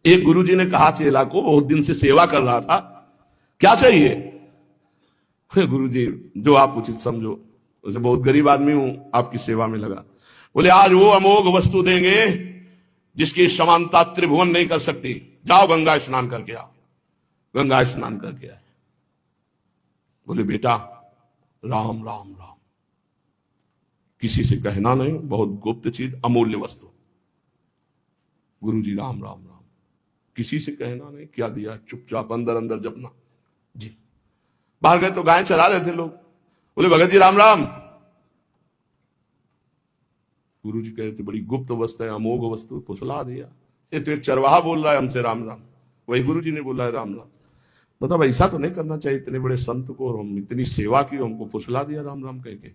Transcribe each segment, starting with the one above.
एक गुरुजी ने कहा चेला को, बहुत दिन से सेवा कर रहा था, क्या चाहिए? गुरुजी जो आप उचित समझो। उसे बहुत गरीब आदमी हूं, आपकी सेवा में लगा। बोले आज वो अमोघ वस्तु देंगे जिसकी समानता त्रिभुवन नहीं कर सकती। जाओ गंगा स्नान करके आओ। गंगा स्नान करके आए। बोले बेटा राम राम राम, किसी से कहना नहीं, बहुत गुप्त चीज, अमूल्य वस्तु। गुरुजी राम राम राम, किसी से कहना नहीं। क्या दिया? चुपचाप अंदर अंदर जपना जी। बाहर गए तो गाय चरा रहे थे लोग। बोले भगत जी राम राम। गुरुजी कह रहे थे बड़ी गुप्त वस्तु है, अमोघ वस्तु, फुसला दिया। ये तो एक चरवाहा बोल रहा है हमसे राम राम, वही गुरुजी ने बोला है राम राम। मतलब ऐसा तो नहीं करना चाहिए, इतने बड़े संत को, और हम इतनी सेवा की, हमको फुसला दिया राम राम कह के।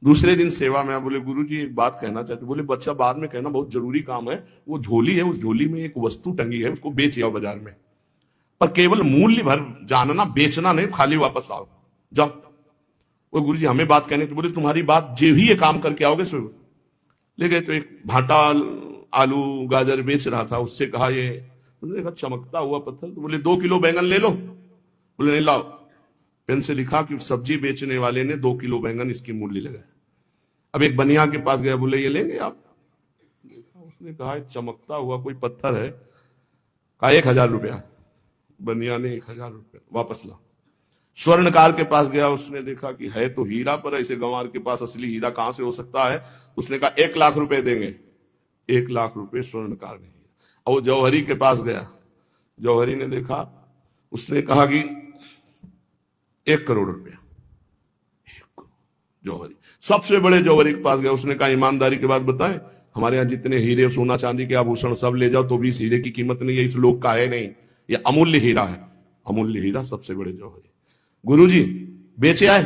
दूसरे दिन सेवा में बोले गुरुजी एक बात कहना चाहते। बोले बच्चा बाद में कहना, बहुत जरूरी काम है। वो झोली है, उस झोली में एक वस्तु टंगी है, उसको बेच आओ बाजार में, पर केवल मूल्य भर जानना, बेचना नहीं, खाली वापस आओ, जाओ। वो गुरुजी हमें बात कहने तो बोले तुम्हारी बात जो ही ये काम करके आओगे सो। ले गए तो एक भाटा आलू गाजर बेच रहा था, उससे कहा ये, देखा चमकता हुआ पत्थर, तो बोले 2 किलो बैंगन ले लो। बोले नहीं लाओ। पेन से लिखा कि सब्जी बेचने वाले ने 2 किलो बैंगन इसकी मूल्य लगाया। अब एक बनिया के पास गया, बोले ये लेंगे आप? उसने कहा चमकता हुआ कोई पत्थर है। कहा 1000 रुपया। बनिया ने 1000 रुपया वापस ला। स्वर्णकार के पास गया, उसने देखा कि है तो हीरा, पर ऐसे गंवार के पास असली हीरा कहां से हो सकता है। उसने कहा 1 लाख रुपए देंगे। 1 लाख रुपए स्वर्णकार ने। और वो जौहरी के पास गया, जौहरी ने देखा, उसने कहा कि 1 करोड़ रुपया। जौहरी सबसे बड़े जौहरी के पास गया, उसने कहा ईमानदारी के बात बताएं, हमारे यहाँ जितने हीरे सोना चांदी के आभूषण सब ले जाओ तो भी इस हीरे की कीमत नहीं है, इस लोक का है नहीं, ये अमूल्य हीरा है। अमूल्य हीरा, सबसे बड़े जौहरी। गुरुजी बेचे आए?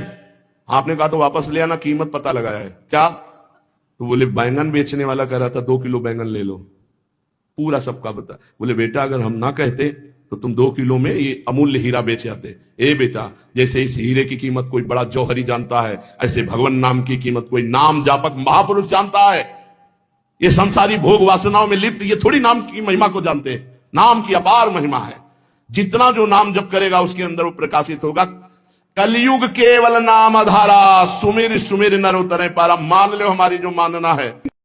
आपने कहा तो वापस ले आना, कीमत पता लगाया है। क्या? तो बोले बैंगन बेचने वाला कह रहा था 2 किलो बैंगन ले लो, पूरा सबका बता। बोले बेटा अगर हम ना कहते तो तुम 2 किलो में ये अमूल्य हीरा बेच आते। ए बेटा, जैसे इस हीरे की कीमत कोई बड़ा जौहरी जानता है, ऐसे भगवान नाम की कीमत कोई नाम जापक महापुरुष जानता है। ये संसारी भोग वासनाओं में लिप्त ये थोड़ी नाम की महिमा को जानते हैं। नाम की अपार महिमा है। जितना जो नाम जप करेगा उसके अंदर वो प्रकाशित होगा। कलयुग केवल नाम आधारा, सुमिर सुमिर नर उतरे पारा। मान लो हमारी जो मानना है,